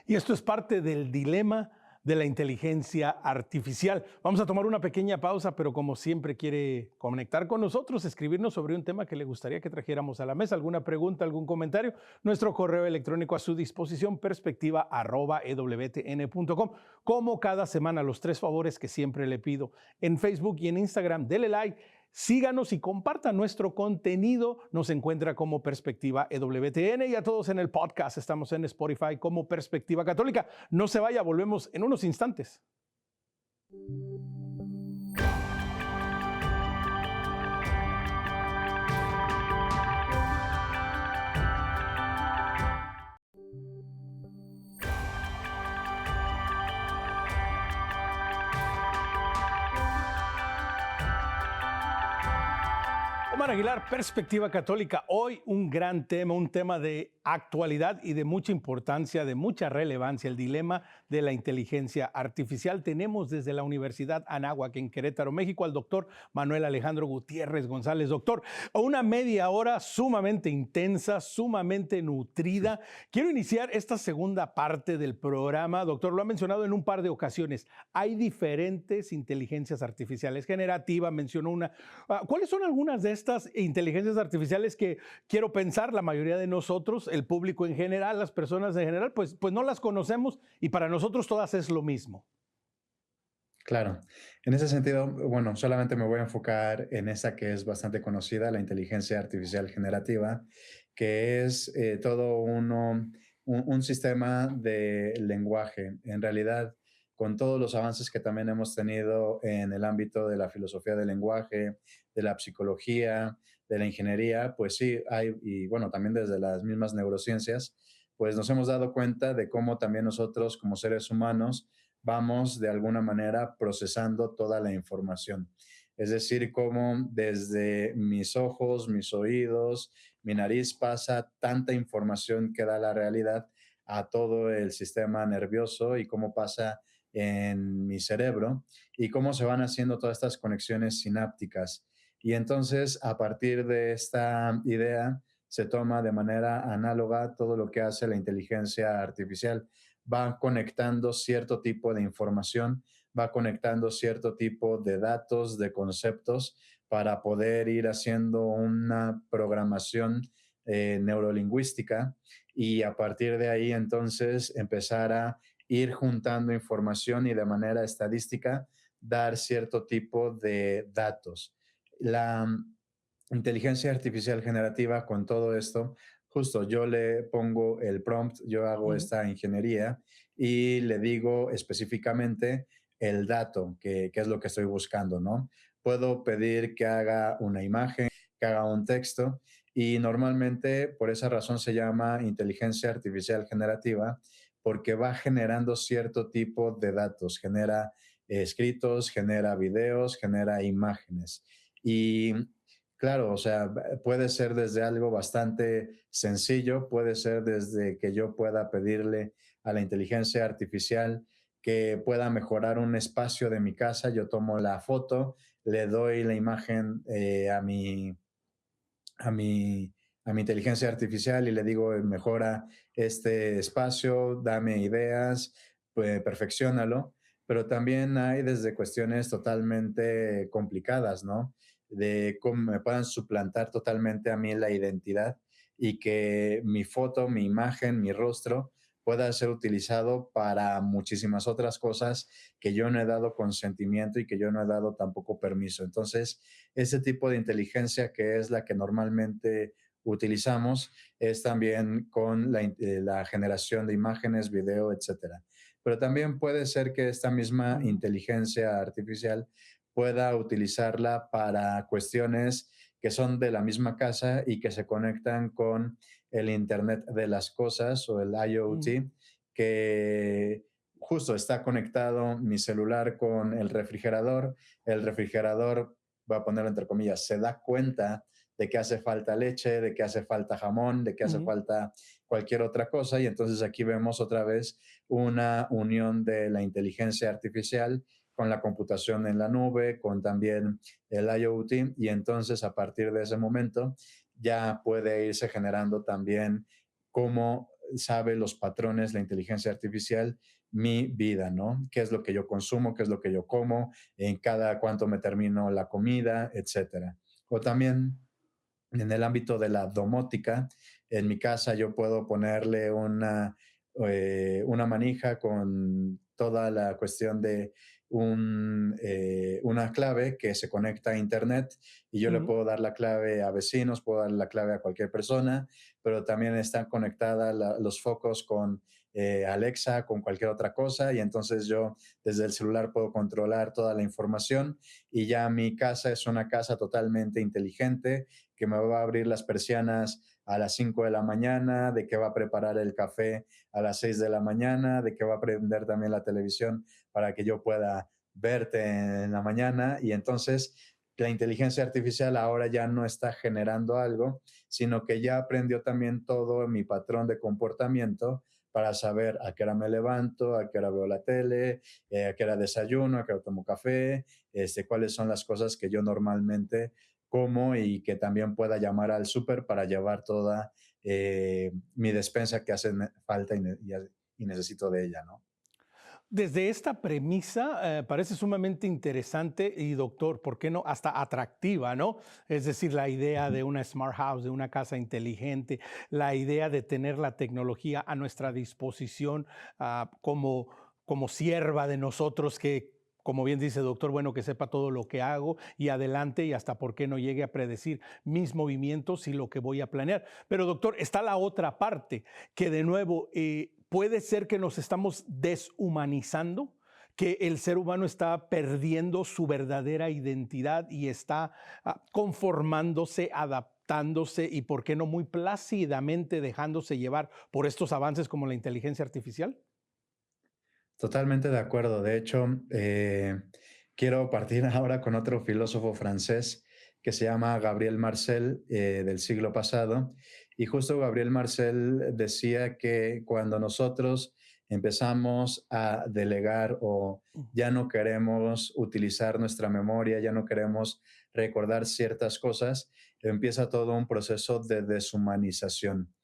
Y esto es parte del dilema de la inteligencia artificial. Vamos a tomar una pequeña pausa, pero como siempre quiere conectar con nosotros, escribirnos sobre un tema que le gustaría que trajéramos a la mesa, alguna pregunta, algún comentario, nuestro correo electrónico a su disposición, perspectiva@ewtn.com. Como cada semana, los tres favores que siempre le pido en Facebook y en Instagram, dele like. Síganos y compartan nuestro contenido. Nos encuentra como Perspectiva EWTN y a todos en el podcast. Estamos en Spotify como Perspectiva Católica. No se vaya, volvemos en unos instantes. Omar Aguilar, Perspectiva Católica. Hoy un gran tema, un tema de actualidad y de mucha importancia, de mucha relevancia, el dilema de la inteligencia artificial. Tenemos desde la Universidad Anáhuac en Querétaro, México, al doctor Manuel Alejandro Gutiérrez González. Doctor, una media hora sumamente intensa, sumamente nutrida. Quiero iniciar esta segunda parte del programa. Doctor, lo ha mencionado en un par de ocasiones. Hay diferentes inteligencias artificiales. Generativa, mencionó una. ¿Cuáles son algunas de estas inteligencias artificiales que quiero pensar la mayoría de nosotros, el público en general, las personas en general, pues no las conocemos y para nosotros todas es lo mismo? Claro, en ese sentido, bueno, solamente me voy a enfocar en esa que es bastante conocida, la inteligencia artificial generativa, que es un sistema de lenguaje. En realidad, con todos los avances que también hemos tenido en el ámbito de la filosofía del lenguaje, de la psicología, de la ingeniería, pues sí, hay, y bueno, también desde las mismas neurociencias, pues nos hemos dado cuenta de cómo también nosotros como seres humanos vamos de alguna manera procesando toda la información. Es decir, cómo desde mis ojos, mis oídos, mi nariz pasa tanta información que da la realidad a todo el sistema nervioso y cómo pasa en mi cerebro y cómo se van haciendo todas estas conexiones sinápticas. Y entonces, a partir de esta idea, se toma de manera análoga todo lo que hace la inteligencia artificial, va conectando cierto tipo de información, va conectando cierto tipo de datos, de conceptos, para poder ir haciendo una programación neurolingüística y a partir de ahí entonces empezar a ir juntando información y de manera estadística dar cierto tipo de datos. La inteligencia artificial generativa con todo esto, justo yo le pongo el prompt, yo hago Ujú. esta ingeniería y le digo específicamente el dato, que es lo que estoy buscando, ¿no? Puedo pedir que haga una imagen, que haga un texto y normalmente por esa razón se llama inteligencia artificial generativa, porque va generando cierto tipo de datos, genera escritos, genera videos, genera imágenes. Y claro, o sea, puede ser desde algo bastante sencillo, puede ser desde que yo pueda pedirle a la inteligencia artificial que pueda mejorar un espacio de mi casa. Yo tomo la foto, le doy la imagen a mi, a mi inteligencia artificial y le digo, mejora este espacio, dame ideas, pues, perfecciónalo, pero también hay desde cuestiones totalmente complicadas, ¿no? De cómo me puedan suplantar totalmente a mí la identidad y que mi foto, mi imagen, mi rostro pueda ser utilizado para muchísimas otras cosas que yo no he dado consentimiento y que yo no he dado tampoco permiso. Entonces, ese tipo de inteligencia que es la que normalmente utilizamos es también con la generación de imágenes, video, etcétera. Pero también puede ser que esta misma Ujú. inteligencia artificial pueda utilizarla para cuestiones que son de la misma casa y que se conectan con el Internet de las cosas o el Ujú. IoT, que justo está conectado mi celular con el refrigerador, voy a ponerlo entre comillas, se da cuenta de que hace falta leche, de que hace falta jamón, de que hace Ujú. falta cualquier otra cosa. Y entonces aquí vemos otra vez una unión de la inteligencia artificial con la computación en la nube, con también el IoT. Y entonces a partir de ese momento ya puede irse generando también cómo sabe los patrones la inteligencia artificial mi vida, ¿no? ¿Qué es lo que yo consumo? ¿Qué es lo que yo como? En cada cuánto me termino la comida, etcétera. O también en el ámbito de la domótica, en mi casa yo puedo ponerle una manija con toda la cuestión de una clave que se conecta a Internet y yo le Ujú. puedo dar la clave a vecinos, puedo dar la clave a cualquier persona, pero también están conectadas los focos con Alexa, con cualquier otra cosa y entonces yo desde el celular puedo controlar toda la información y ya mi casa es una casa totalmente inteligente que me va a abrir las persianas a las 5 de la mañana, de que va a preparar el café a las 6 de la mañana, de que va a prender también la televisión para que yo pueda verte en la mañana. Y entonces la inteligencia artificial ahora ya no está generando algo, sino que ya aprendió también todo mi patrón de comportamiento para saber a qué hora me levanto, a qué hora veo la tele, a qué hora desayuno, a qué hora tomo café, cuáles son las cosas que yo normalmente como y que también pueda llamar al súper para llevar toda mi despensa que hace falta y necesito de ella, ¿no? Desde esta premisa parece sumamente interesante y doctor, ¿por qué no? Hasta atractiva, ¿no? Es decir, la idea Ujú. de una smart house, de una casa inteligente, la idea de tener la tecnología a nuestra disposición como sierva de nosotros que, como bien dice doctor, bueno, que sepa todo lo que hago y adelante y hasta por qué no llegue a predecir mis movimientos y lo que voy a planear. Pero doctor, está la otra parte que de nuevo puede ser que nos estamos deshumanizando, que el ser humano está perdiendo su verdadera identidad y está conformándose, adaptándose y, por qué no, muy plácidamente dejándose llevar por estos avances como la inteligencia artificial. Totalmente de acuerdo. De hecho, quiero partir ahora con otro filósofo francés que se llama Gabriel Marcel, del siglo pasado. Y justo Gabriel Marcel decía que cuando nosotros empezamos a delegar o ya no queremos utilizar nuestra memoria, ya no queremos recordar ciertas cosas, empieza todo un proceso de deshumanización.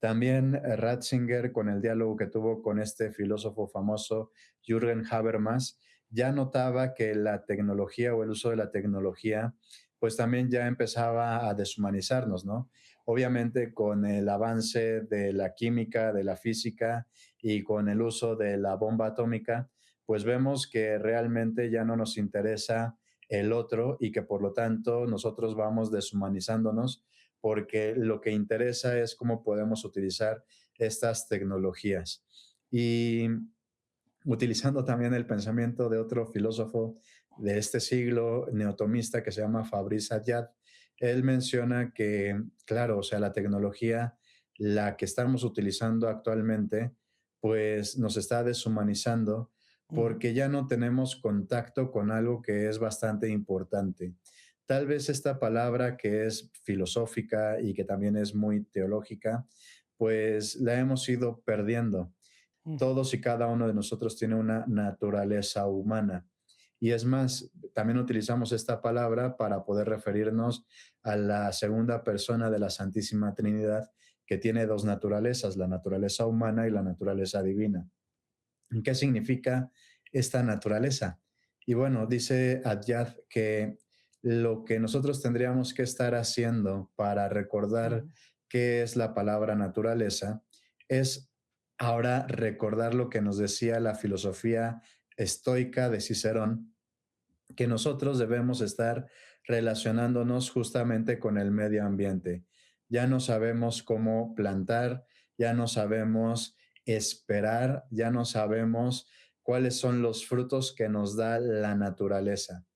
También Ratzinger, con el diálogo que tuvo con este filósofo famoso, Jürgen Habermas, ya notaba que la tecnología o el uso de la tecnología, pues también ya empezaba a deshumanizarnos, ¿no? Obviamente con el avance de la química, de la física y con el uso de la bomba atómica, pues vemos que realmente ya no nos interesa el otro y que por lo tanto nosotros vamos deshumanizándonos porque lo que interesa es cómo podemos utilizar estas tecnologías. Y utilizando también el pensamiento de otro filósofo de este siglo, neotomista, que se llama Fabrice Ayad, él menciona que, claro, o sea, la tecnología, la que estamos utilizando actualmente, pues nos está deshumanizando Ujú, porque ya no tenemos contacto con algo que es bastante importante. Tal vez esta palabra que es filosófica y que también es muy teológica, pues la hemos ido perdiendo. ujú, Todos y cada uno de nosotros tiene una naturaleza humana. Y es más, también utilizamos esta palabra para poder referirnos a la segunda persona de la Santísima Trinidad, que tiene dos naturalezas, la naturaleza humana y la naturaleza divina. ¿Qué significa esta naturaleza? Y bueno, dice Adyad que lo que nosotros tendríamos que estar haciendo para recordar ujú, qué es la palabra naturaleza es ahora recordar lo que nos decía la filosofía estoica de Cicerón, que nosotros debemos estar relacionándonos justamente con el medio ambiente. Ya no sabemos cómo plantar, ya no sabemos esperar, ya no sabemos cuáles son los frutos que nos da la naturaleza.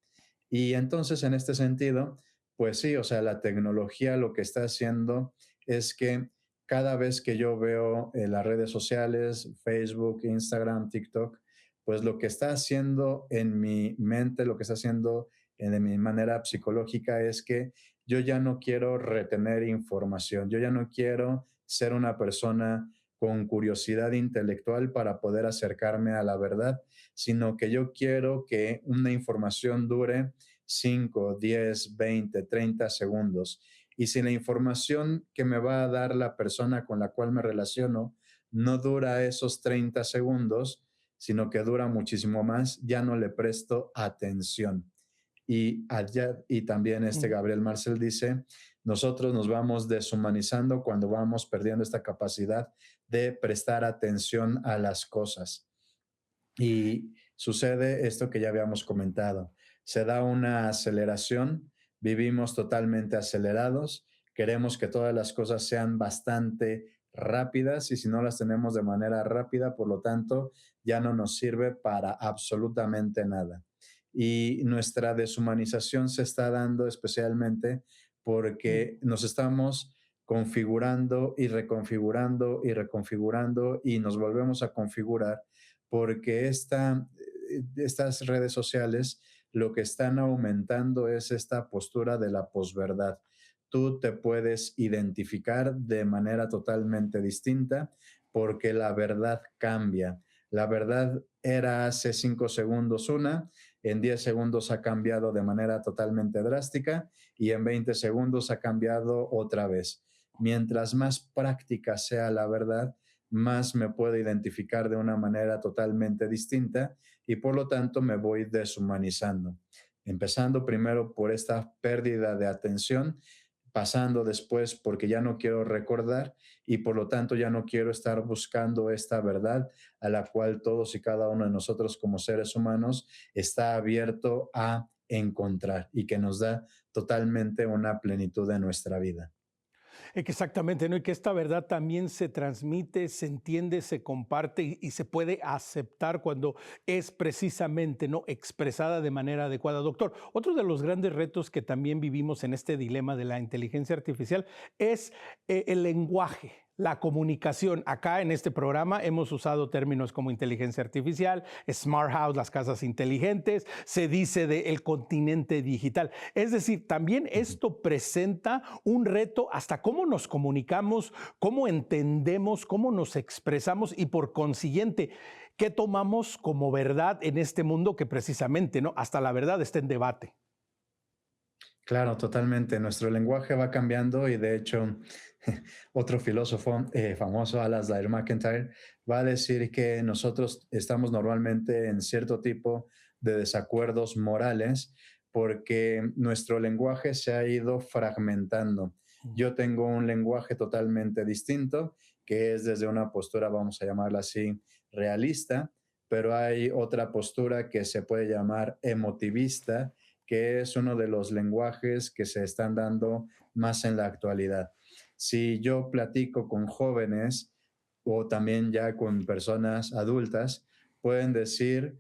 Y entonces, en este sentido, pues sí, o sea, la tecnología lo que está haciendo es que cada vez que yo veo las redes sociales, Facebook, Instagram, TikTok, pues lo que está haciendo en mi mente, lo que está haciendo de mi manera psicológica es que yo ya no quiero retener información, yo ya no quiero ser una persona con curiosidad intelectual para poder acercarme a la verdad, sino que yo quiero que una información dure 5, 10, 20, 30 segundos. Y si la información que me va a dar la persona con la cual me relaciono no dura esos 30 segundos, sino que dura muchísimo más, ya no le presto atención. Y también ujú. Gabriel Marcel dice, nosotros nos vamos deshumanizando cuando vamos perdiendo esta capacidad de prestar atención a las cosas. Y sucede esto que ya habíamos comentado. Se da una aceleración, vivimos totalmente acelerados, queremos que todas las cosas sean bastante rápidas y si no las tenemos de manera rápida, por lo tanto, ya no nos sirve para absolutamente nada. Y nuestra deshumanización se está dando especialmente Mm. porque nos estamos configurando y reconfigurando y reconfigurando y nos volvemos a configurar porque estas redes sociales lo que están aumentando es esta postura de la posverdad. Tú te puedes identificar de manera totalmente distinta porque la verdad cambia. La verdad era hace 5 segundos una, en 10 segundos ha cambiado de manera totalmente drástica y en 20 segundos ha cambiado otra vez. Mientras más práctica sea la verdad, más me puedo identificar de una manera totalmente distinta y por lo tanto me voy deshumanizando. Empezando primero por esta pérdida de atención, pasando después porque ya no quiero recordar y por lo tanto ya no quiero estar buscando esta verdad a la cual todos y cada uno de nosotros como seres humanos está abierto a encontrar y que nos da totalmente una plenitud de nuestra vida. Exactamente, ¿no? Y que esta verdad también se transmite, se entiende, se comparte y se puede aceptar cuando es precisamente, ¿no?, expresada de manera adecuada. Doctor, otro de los grandes retos que también vivimos en este dilema de la inteligencia artificial es el lenguaje. La comunicación. Acá en este programa hemos usado términos como inteligencia artificial, smart house, las casas inteligentes, se dice del continente digital. Es decir, también Ujú. esto presenta un reto hasta cómo nos comunicamos, cómo entendemos, cómo nos expresamos y por consiguiente, qué tomamos como verdad en este mundo que precisamente, ¿no? Hasta la verdad está en debate. Claro, totalmente. Nuestro lenguaje va cambiando y de hecho otro filósofo famoso, Alasdair MacIntyre, va a decir que nosotros estamos normalmente en cierto tipo de desacuerdos morales porque nuestro lenguaje se ha ido fragmentando. Yo tengo un lenguaje totalmente distinto, que es desde una postura, vamos a llamarla así, realista, pero hay otra postura que se puede llamar emotivista, que es uno de los lenguajes que se están dando más en la actualidad. Si yo platico con jóvenes o también ya con personas adultas, pueden decir,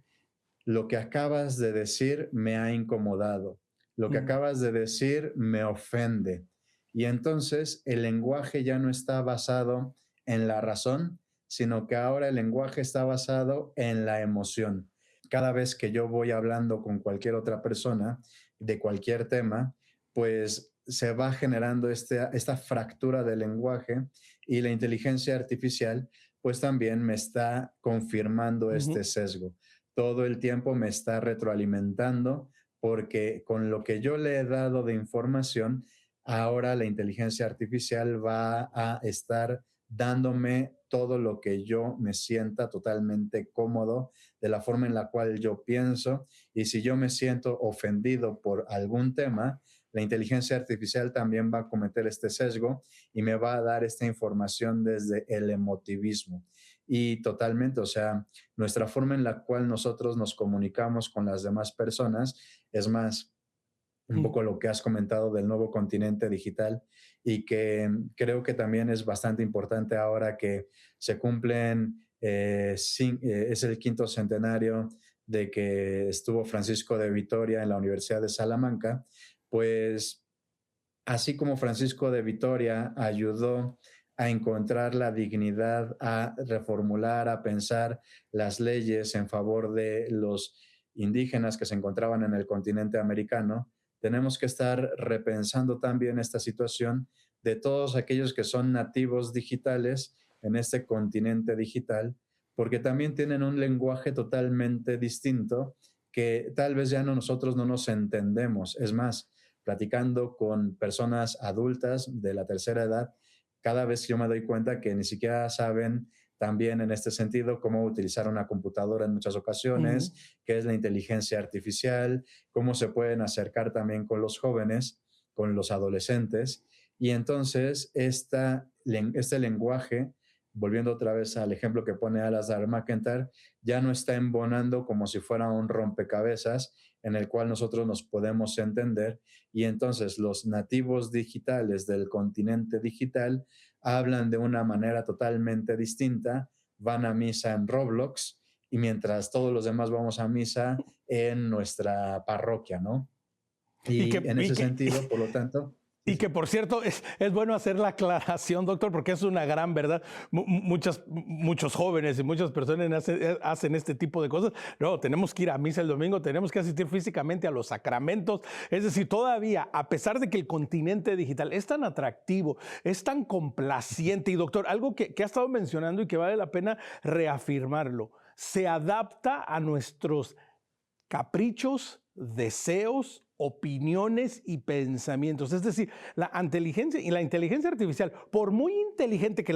lo que acabas de decir me ha incomodado, lo que Mm, acabas de decir me ofende. Y entonces el lenguaje ya no está basado en la razón, sino que ahora el lenguaje está basado en la emoción. Cada vez que yo voy hablando con cualquier otra persona de cualquier tema, pues se va generando esta fractura del lenguaje y la inteligencia artificial pues también me está confirmando este Ujú. sesgo. Todo el tiempo me está retroalimentando porque con lo que yo le he dado de información, ahora la inteligencia artificial va a estar dándome todo lo que yo me sienta totalmente cómodo, de la forma en la cual yo pienso. Y si yo me siento ofendido por algún tema, la inteligencia artificial también va a cometer este sesgo y me va a dar esta información desde el emotivismo. Y totalmente, o sea, nuestra forma en la cual nosotros nos comunicamos con las demás personas es más un Mm. poco lo que has comentado del nuevo continente digital y que creo que también es bastante importante ahora que se cumplen, es el quinto centenario de que estuvo Francisco de Vitoria en la Universidad de Salamanca, pues así como Francisco de Vitoria ayudó a encontrar la dignidad, a reformular, a pensar las leyes en favor de los indígenas que se encontraban en el continente americano, tenemos que estar repensando también esta situación de todos aquellos que son nativos digitales en este continente digital, porque también tienen un lenguaje totalmente distinto que tal vez ya nosotros no nos entendemos. Es más, platicando con personas adultas de la tercera edad, cada vez yo me doy cuenta que ni siquiera saben también en este sentido cómo utilizar una computadora en muchas Ujú. ocasiones, qué es la inteligencia artificial, cómo se pueden acercar también con los jóvenes, con los adolescentes. Y entonces este lenguaje, volviendo otra vez al ejemplo que pone Alasdair MacIntyre, ya no está embonando como si fuera un rompecabezas en el cual nosotros nos podemos entender y entonces los nativos digitales del continente digital hablan de una manera totalmente distinta, van a misa en Roblox y mientras todos los demás vamos a misa en nuestra parroquia, ¿no? Y Y que, en y ese que, sentido, por lo tanto, sí, Y que sí. por cierto, es bueno hacer la aclaración, doctor, porque es una gran verdad. Muchos jóvenes y muchas personas hacen este tipo de cosas. No, tenemos que ir a misa el domingo, tenemos que asistir físicamente a los sacramentos. Es decir, todavía, a pesar de que el continente digital es tan atractivo, es tan complaciente, y doctor, algo que ha estado mencionando y que vale la pena reafirmarlo, se adapta a nuestros caprichos, deseos, opiniones y pensamientos. Es decir, la inteligencia artificial, por muy inteligente que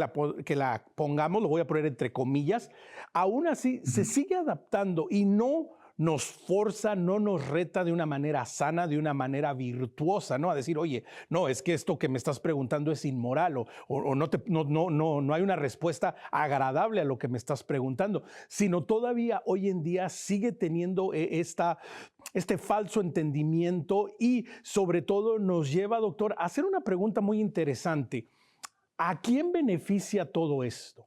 la pongamos, lo voy a poner entre comillas, aún así se Ujú. sigue adaptando y no nos forza, no nos reta de una manera sana, de una manera virtuosa, ¿no? A decir, oye, no, es que esto que me estás preguntando es inmoral o no hay una respuesta agradable a lo que me estás preguntando, sino todavía hoy en día sigue teniendo este falso entendimiento y sobre todo nos lleva, doctor, a hacer una pregunta muy interesante. ¿A quién beneficia todo esto?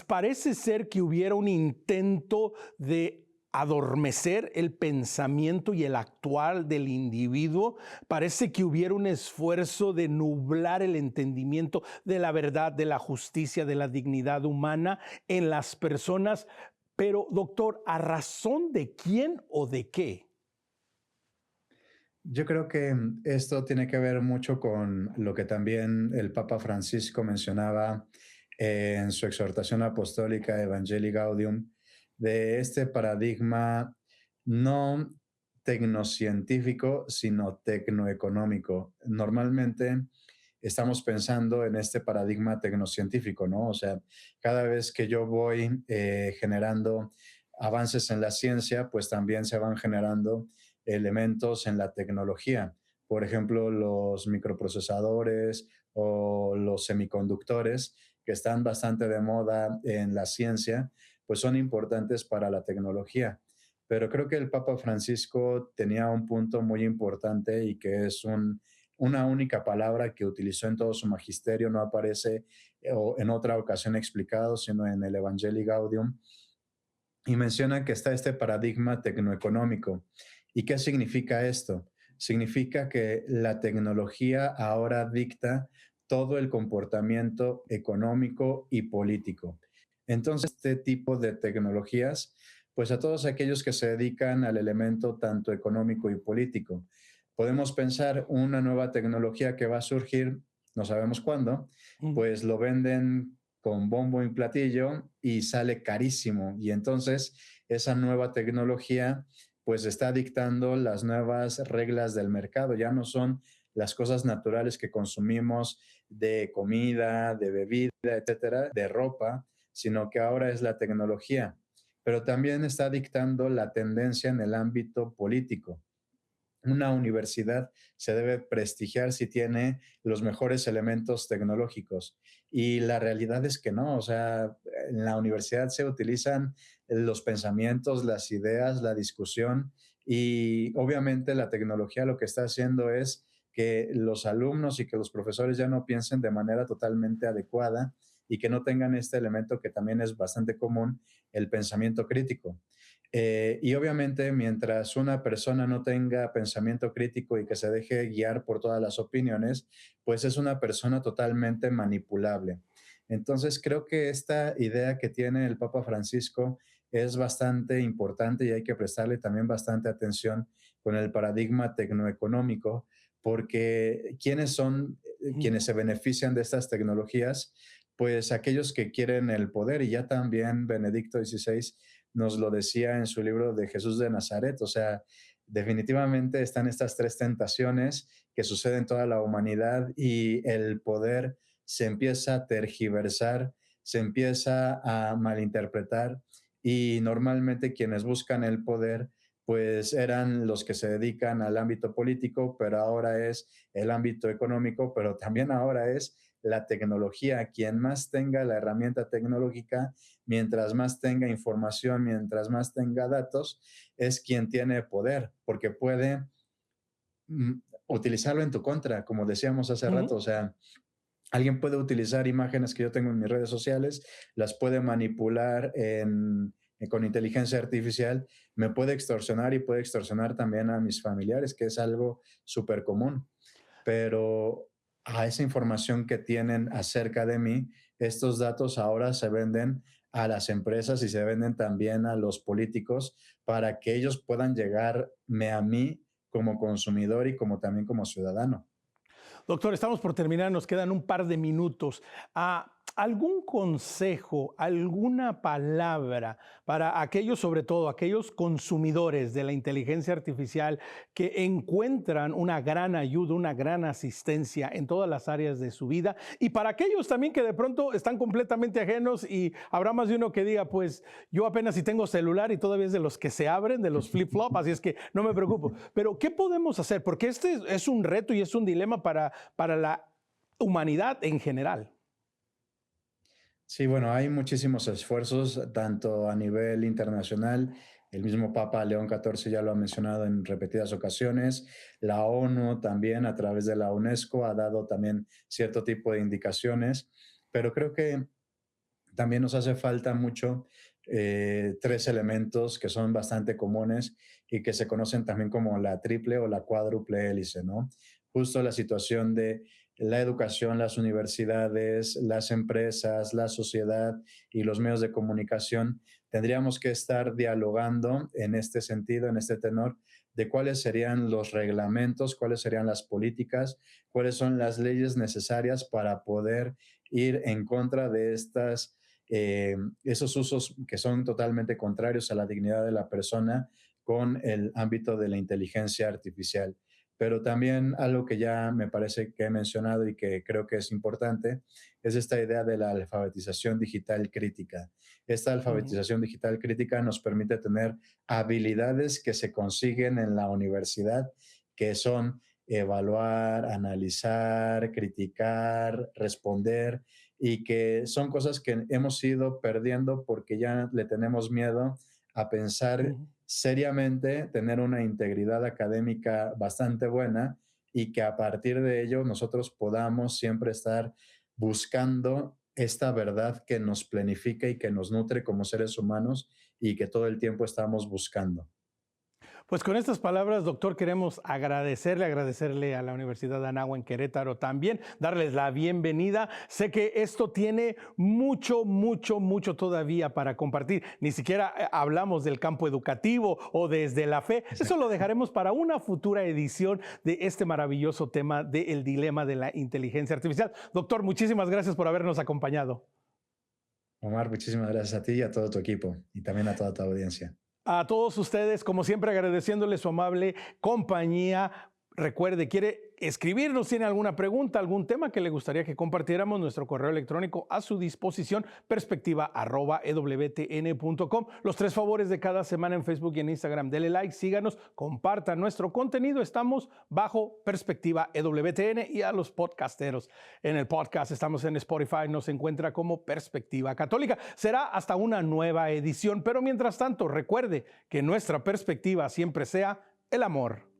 Parece ser que hubiera un intento de adormecer el pensamiento y el actuar del individuo. Parece que hubiera un esfuerzo de nublar el entendimiento de la verdad, de la justicia, de la dignidad humana en las personas. Pero, doctor, ¿a razón de quién o de qué? Yo creo que esto tiene que ver mucho con lo que también el Papa Francisco mencionaba en su exhortación apostólica Evangelii Gaudium, de este paradigma no tecnocientífico, sino tecnoeconómico. Normalmente estamos pensando en este paradigma tecnocientífico, ¿no? O sea, cada vez que yo voy generando avances en la ciencia, pues también se van generando elementos en la tecnología. Por ejemplo, los microprocesadores o los semiconductores, que están bastante de moda en la ciencia, pues son importantes para la tecnología. Pero creo que el Papa Francisco tenía un punto muy importante y que es una única palabra que utilizó en todo su magisterio, no aparece o en otra ocasión explicado, sino en el Evangelii Gaudium, y menciona que está este paradigma tecnoeconómico. ¿Y qué significa esto? Significa que la tecnología ahora dicta todo el comportamiento económico y político. Entonces, este tipo de tecnologías, pues a todos aquellos que se dedican al elemento tanto económico y político. Podemos pensar una nueva tecnología que va a surgir, no sabemos cuándo, Mm. pues lo venden con bombo y platillo y sale carísimo. Y entonces esa nueva tecnología pues está dictando las nuevas reglas del mercado. Ya no son las cosas naturales que consumimos de comida, de bebida, etcétera, de ropa, sino que ahora es la tecnología. Pero también está dictando la tendencia en el ámbito político. Una universidad se debe prestigiar si tiene los mejores elementos tecnológicos. Y la realidad es que no, o sea, en la universidad se utilizan los pensamientos, las ideas, la discusión y obviamente la tecnología lo que está haciendo es que los alumnos y que los profesores ya no piensen de manera totalmente adecuada y que no tengan este elemento que también es bastante común, el pensamiento crítico. Y obviamente, mientras una persona no tenga pensamiento crítico y que se deje guiar por todas las opiniones, pues es una persona totalmente manipulable. Entonces, creo que esta idea que tiene el Papa Francisco es bastante importante y hay que prestarle también bastante atención con el paradigma tecnoeconómico, porque ¿quiénes son Mm. quienes se benefician de estas tecnologías? Pues aquellos que quieren el poder y ya también Benedicto XVI nos lo decía en su libro de Jesús de Nazaret. O sea, definitivamente están estas tres tentaciones que suceden en toda la humanidad y el poder se empieza a tergiversar, se empieza a malinterpretar y normalmente quienes buscan el poder pues eran los que se dedican al ámbito político, pero ahora es el ámbito económico, pero también ahora es la tecnología. Quien más tenga la herramienta tecnológica, mientras más tenga información, mientras más tenga datos, es quien tiene poder, porque puede mm, utilizarlo en tu contra, como decíamos hace rato. O Ujú. sea, alguien puede utilizar imágenes que yo tengo en mis redes sociales, las puede manipular con inteligencia artificial, me puede extorsionar y puede extorsionar también a mis familiares, que es algo súper común. Pero a esa información que tienen acerca de mí, estos datos ahora se venden a las empresas y se venden también a los políticos para que ellos puedan llegarme a mí como consumidor y como también como ciudadano. Doctor, estamos por terminar, nos quedan un par de minutos. ¿Algún consejo, alguna palabra para aquellos, sobre todo aquellos consumidores de la inteligencia artificial que encuentran una gran ayuda, una gran asistencia en todas las áreas de su vida? Y para aquellos también que de pronto están completamente ajenos y habrá más de uno que diga, pues yo apenas si tengo celular y todavía es de los que se abren, de los flip-flop, así es que no me preocupo. Pero ¿qué podemos hacer? Porque este es un reto y es un dilema para la humanidad en general. Sí, bueno, hay muchísimos esfuerzos, tanto a nivel internacional, el mismo Papa León XIV ya lo ha mencionado en repetidas ocasiones, la ONU también a través de la UNESCO ha dado también cierto tipo de indicaciones, pero creo que también nos hace falta mucho tres elementos que son bastante comunes y que se conocen también como la triple o la cuádruple hélice, ¿no? Justo la situación de la educación, las universidades, las empresas, la sociedad y los medios de comunicación, tendríamos que estar dialogando en este sentido, en este tenor, de cuáles serían los reglamentos, cuáles serían las políticas, cuáles son las leyes necesarias para poder ir en contra de esos usos que son totalmente contrarios a la dignidad de la persona con el ámbito de la inteligencia artificial. Pero también algo que ya me parece que he mencionado y que creo que es importante es esta idea de la alfabetización digital crítica. Esta Ujú. alfabetización digital crítica nos permite tener habilidades que se consiguen en la universidad, que son evaluar, analizar, criticar, responder, y que son cosas que hemos ido perdiendo porque ya le tenemos miedo a pensar Ujú. seriamente, tener una integridad académica bastante buena y que a partir de ello nosotros podamos siempre estar buscando esta verdad que nos planifica y que nos nutre como seres humanos y que todo el tiempo estamos buscando. Pues con estas palabras, doctor, queremos agradecerle a la Universidad de Anáhuac en Querétaro también, darles la bienvenida. Sé que esto tiene mucho todavía para compartir. Ni siquiera hablamos del campo educativo o desde la fe. Eso lo dejaremos para una futura edición de este maravilloso tema del dilema de la inteligencia artificial. Doctor, muchísimas gracias por habernos acompañado. Omar, muchísimas gracias a ti y a todo tu equipo y también a toda tu audiencia. A todos ustedes, como siempre, agradeciéndoles su amable compañía. Recuerde, quiere escribirnos, tiene alguna pregunta, algún tema que le gustaría que compartiéramos, nuestro correo electrónico a su disposición, perspectiva@ewtn.com. Los 3 favores de cada semana en Facebook y en Instagram. Dele like, síganos, compartan nuestro contenido. Estamos bajo Perspectiva EWTN y a los podcasteros. En el podcast estamos en Spotify, nos encuentra como Perspectiva Católica. Será hasta una nueva edición, pero mientras tanto, recuerde que nuestra perspectiva siempre sea el amor.